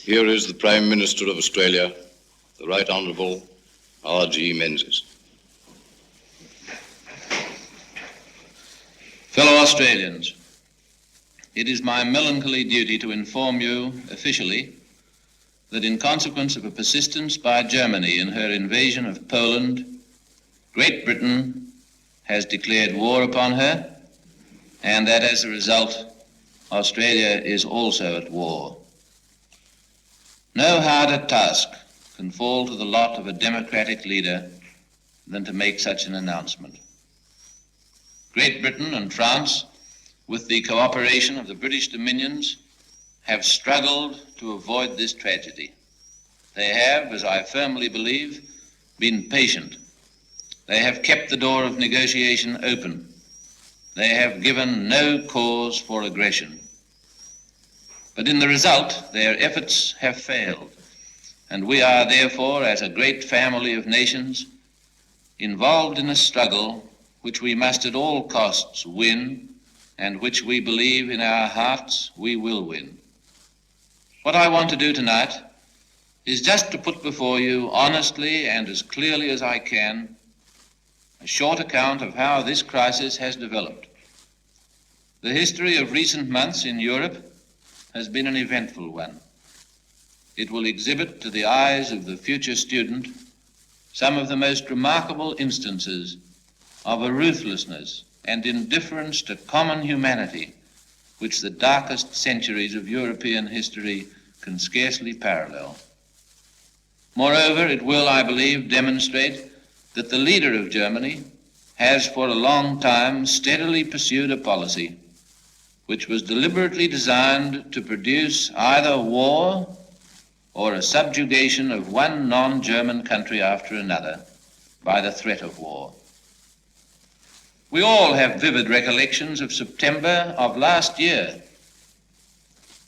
Here is the Prime Minister of Australia, the Right Honourable R.G. Menzies. Fellow Australians, it is my melancholy duty to inform you officially that in consequence of a persistence by Germany in her invasion of Poland, Great Britain has declared war upon her, and that as a result, Australia is also at war. No harder task can fall to the lot of a democratic leader than to make such an announcement. Great Britain and France, with the cooperation of the British dominions, have struggled to avoid this tragedy. They have, as I firmly believe, been patient. They have kept the door of negotiation open. They have given no cause for aggression. But in the result, their efforts have failed, and we are therefore, as a great family of nations, involved in a struggle which we must at all costs win, and which we believe in our hearts we will win. What I want to do tonight is just to put before you, honestly and as clearly as I can, a short account of how this crisis has developed. The history of recent months in Europe has been an eventful one. It will exhibit to the eyes of the future student some of the most remarkable instances of a ruthlessness and indifference to common humanity which the darkest centuries of European history can scarcely parallel. Moreover, it will, I believe, demonstrate that the leader of Germany has for a long time steadily pursued a policy which was deliberately designed to produce either war or a subjugation of one non-German country after another by the threat of war. We all have vivid recollections of September of last year.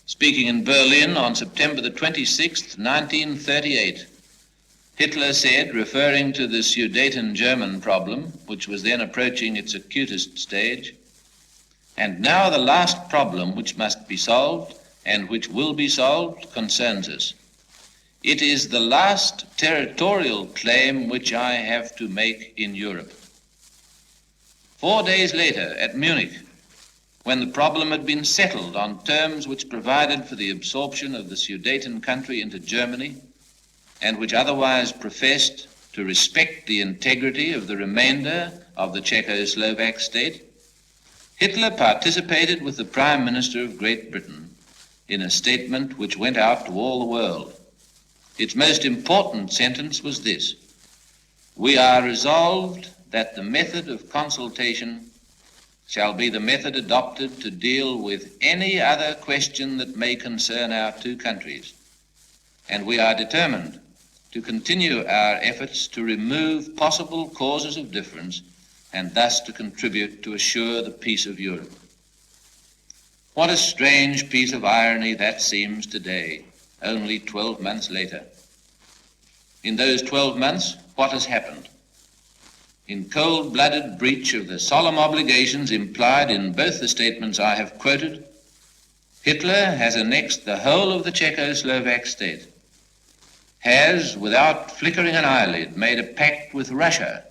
Speaking in Berlin on September the 26th, 1938, Hitler said, referring to the Sudeten-German problem, which was then approaching its acutest stage, "And now the last problem which must be solved, and which will be solved, concerns us. It is the last territorial claim which I have to make in Europe." 4 days later, at Munich, when the problem had been settled on terms which provided for the absorption of the Sudeten country into Germany, and which otherwise professed to respect the integrity of the remainder of the Czechoslovak state, Hitler participated with the Prime Minister of Great Britain in a statement which went out to all the world. Its most important sentence was this: "We are resolved that the method of consultation shall be the method adopted to deal with any other question that may concern our two countries, and we are determined to continue our efforts to remove possible causes of difference and thus to contribute to assure the peace of Europe." What a strange piece of irony that seems today, only 12 months later. In those 12 months, what has happened? In cold-blooded breach of the solemn obligations implied in both the statements I have quoted, Hitler has annexed the whole of the Czechoslovak state, has, without flickering an eyelid, made a pact with Russia,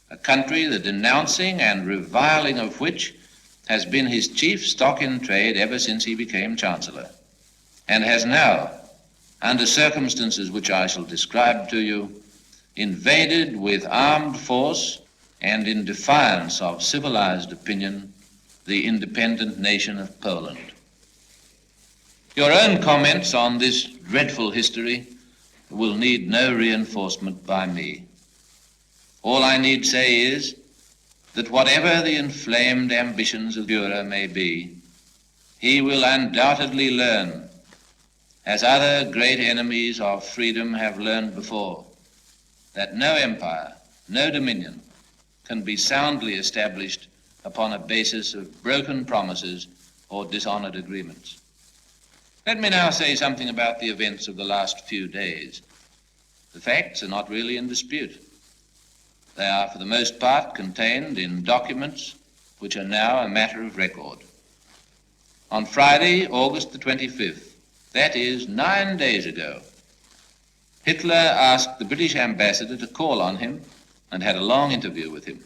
a country the denouncing and reviling of which has been his chief stock in trade ever since he became Chancellor, and has now, under circumstances which I shall describe to you, invaded with armed force and in defiance of civilized opinion the independent nation of Poland. Your own comments on this dreadful history will need no reinforcement by me. All I need say is that whatever the inflamed ambitions of Führer may be, he will undoubtedly learn, as other great enemies of freedom have learned before, that no empire, no dominion can be soundly established upon a basis of broken promises or dishonored agreements. Let me now say something about the events of the last few days. The facts are not really in dispute. They are, for the most part, contained in documents which are now a matter of record. On Friday, August the 25th, that is 9 days ago, Hitler asked the British ambassador to call on him and had a long interview with him.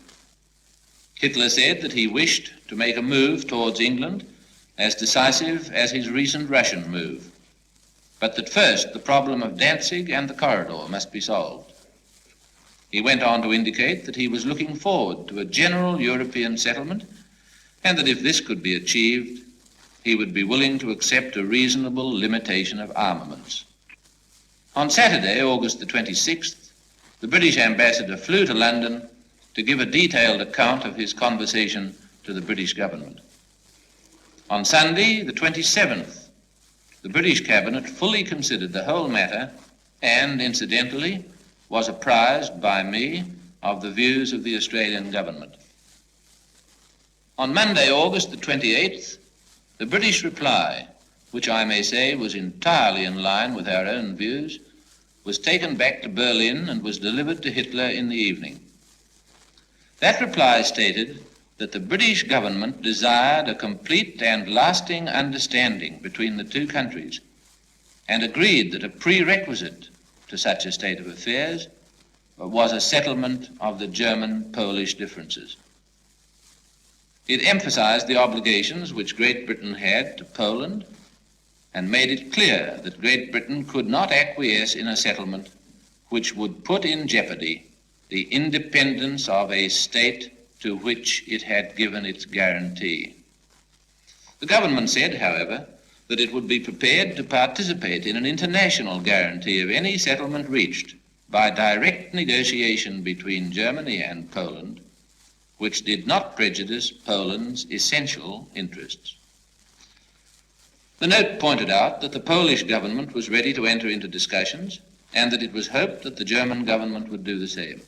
Hitler said that he wished to make a move towards England as decisive as his recent Russian move, but that first the problem of Danzig and the corridor must be solved. He went on to indicate that he was looking forward to a general European settlement, and that if this could be achieved, he would be willing to accept a reasonable limitation of armaments. On Saturday, August the 26th, the British ambassador flew to London to give a detailed account of his conversation to the British government. On Sunday, the 27th, the British cabinet fully considered the whole matter and, incidentally, was apprised by me of the views of the Australian government. On Monday, August the 28th, the British reply, which I may say was entirely in line with our own views, was taken back to Berlin and was delivered to Hitler in the evening. That reply stated that the British government desired a complete and lasting understanding between the two countries and agreed that a prerequisite to such a state of affairs was a settlement of the German-Polish differences. It emphasized the obligations which Great Britain had to Poland and made it clear that Great Britain could not acquiesce in a settlement which would put in jeopardy the independence of a state to which it had given its guarantee. The government said, however, that it would be prepared to participate in an international guarantee of any settlement reached by direct negotiation between Germany and Poland, which did not prejudice Poland's essential interests. The note pointed out that the Polish government was ready to enter into discussions and that it was hoped that the German government would do the same.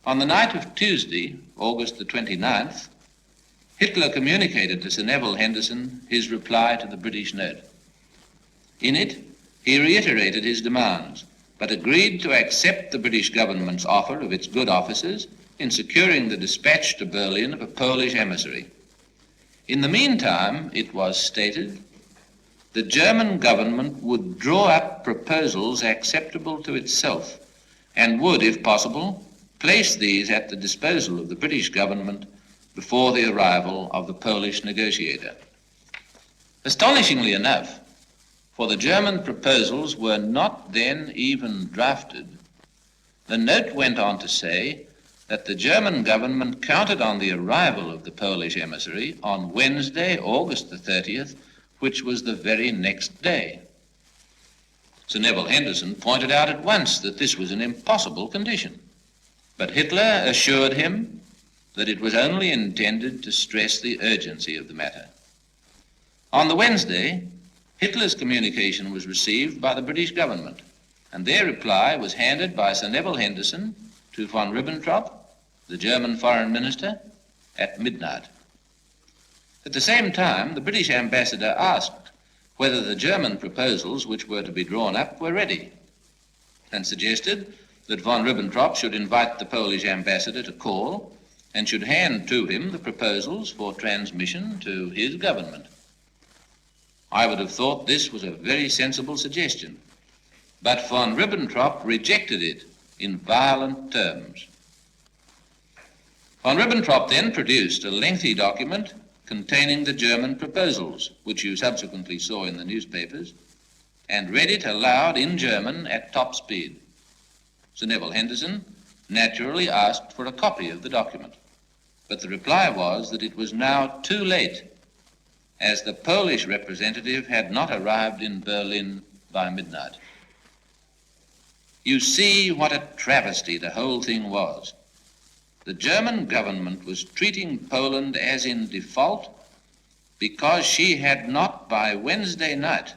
On the night of Tuesday, August the 29th, Hitler communicated to Sir Neville Henderson his reply to the British note. In it, he reiterated his demands, but agreed to accept the British government's offer of its good officers in securing the dispatch to Berlin of a Polish emissary. In the meantime, it was stated, the German government would draw up proposals acceptable to itself and would, if possible, place these at the disposal of the British government before the arrival of the Polish negotiator. Astonishingly enough, for the German proposals were not then even drafted, the note went on to say that the German government counted on the arrival of the Polish emissary on Wednesday, August the 30th, which was the very next day. Sir Neville Henderson pointed out at once that this was an impossible condition, but Hitler assured him that it was only intended to stress the urgency of the matter. On the Wednesday, Hitler's communication was received by the British government, and their reply was handed by Sir Neville Henderson to von Ribbentrop, the German foreign minister, at midnight. At the same time, the British ambassador asked whether the German proposals which were to be drawn up were ready, and suggested that von Ribbentrop should invite the Polish ambassador to call and should hand to him the proposals for transmission to his government. I would have thought this was a very sensible suggestion, but von Ribbentrop rejected it in violent terms. Von Ribbentrop then produced a lengthy document containing the German proposals, which you subsequently saw in the newspapers, and read it aloud in German at top speed. Sir Neville Henderson naturally asked for a copy of the document, but the reply was that it was now too late, as the Polish representative had not arrived in Berlin by midnight. You see what a travesty the whole thing was. The German government was treating Poland as in default because she had not by Wednesday night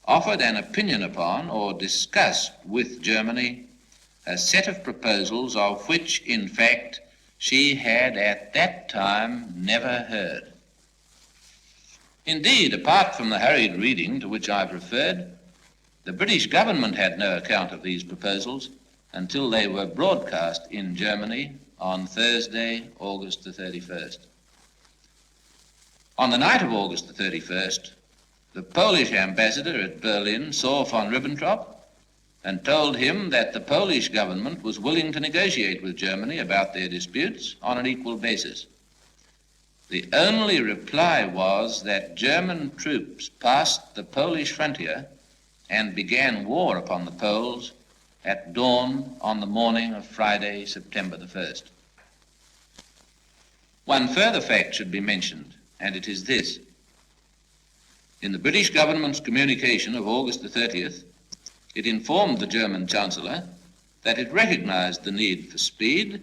offered an opinion upon or discussed with Germany a set of proposals of which, in fact, she had at that time never heard. Indeed, apart from the hurried reading to which I've referred, the British government had no account of these proposals until they were broadcast in Germany on Thursday, August the 31st. On the night of August the 31st, the Polish ambassador at Berlin saw von Ribbentrop and told him that the Polish government was willing to negotiate with Germany about their disputes on an equal basis. The only reply was that German troops passed the Polish frontier and began war upon the Poles at dawn on the morning of Friday, September the 1st. One further fact should be mentioned, and it is this. In the British government's communication of August the 30th, it informed the German Chancellor that it recognized the need for speed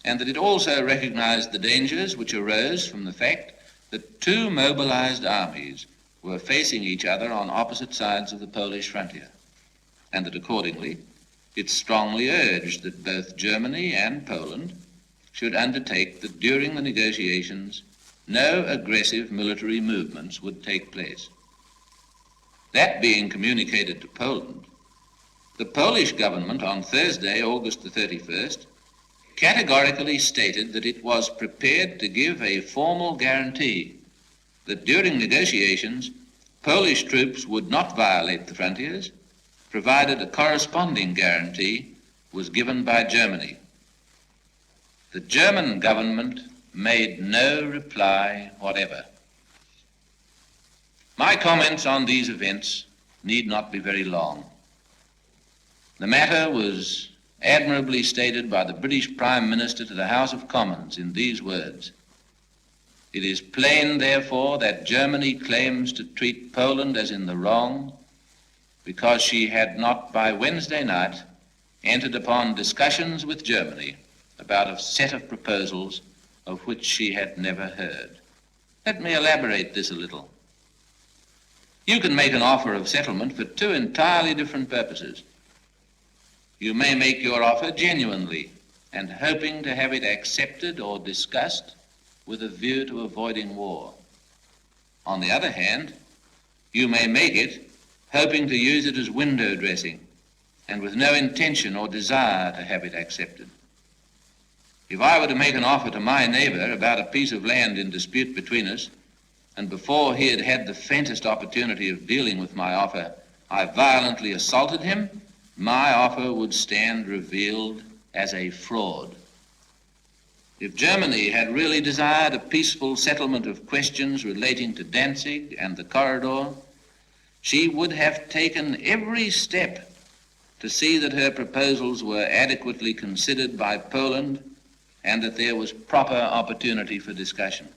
and that it also recognized the dangers which arose from the fact that two mobilized armies were facing each other on opposite sides of the Polish frontier, and that accordingly it strongly urged that both Germany and Poland should undertake that during the negotiations no aggressive military movements would take place. That being communicated to Poland, the Polish government on Thursday, August the 31st, categorically stated that it was prepared to give a formal guarantee that during negotiations, Polish troops would not violate the frontiers, provided a corresponding guarantee was given by Germany. The German government made no reply whatever. My comments on these events need not be very long. The matter was admirably stated by the British Prime Minister to the House of Commons in these words: "It is plain, therefore, that Germany claims to treat Poland as in the wrong because she had not by Wednesday night entered upon discussions with Germany about a set of proposals of which she had never heard." Let me elaborate this a little. You can make an offer of settlement for two entirely different purposes. You may make your offer genuinely and hoping to have it accepted or discussed with a view to avoiding war. On the other hand, you may make it hoping to use it as window dressing and with no intention or desire to have it accepted. If I were to make an offer to my neighbor about a piece of land in dispute between us, and before he had had the faintest opportunity of dealing with my offer, I violently assaulted him, my offer would stand revealed as a fraud. If Germany had really desired a peaceful settlement of questions relating to Danzig and the corridor, she would have taken every step to see that her proposals were adequately considered by Poland and that there was proper opportunity for discussion.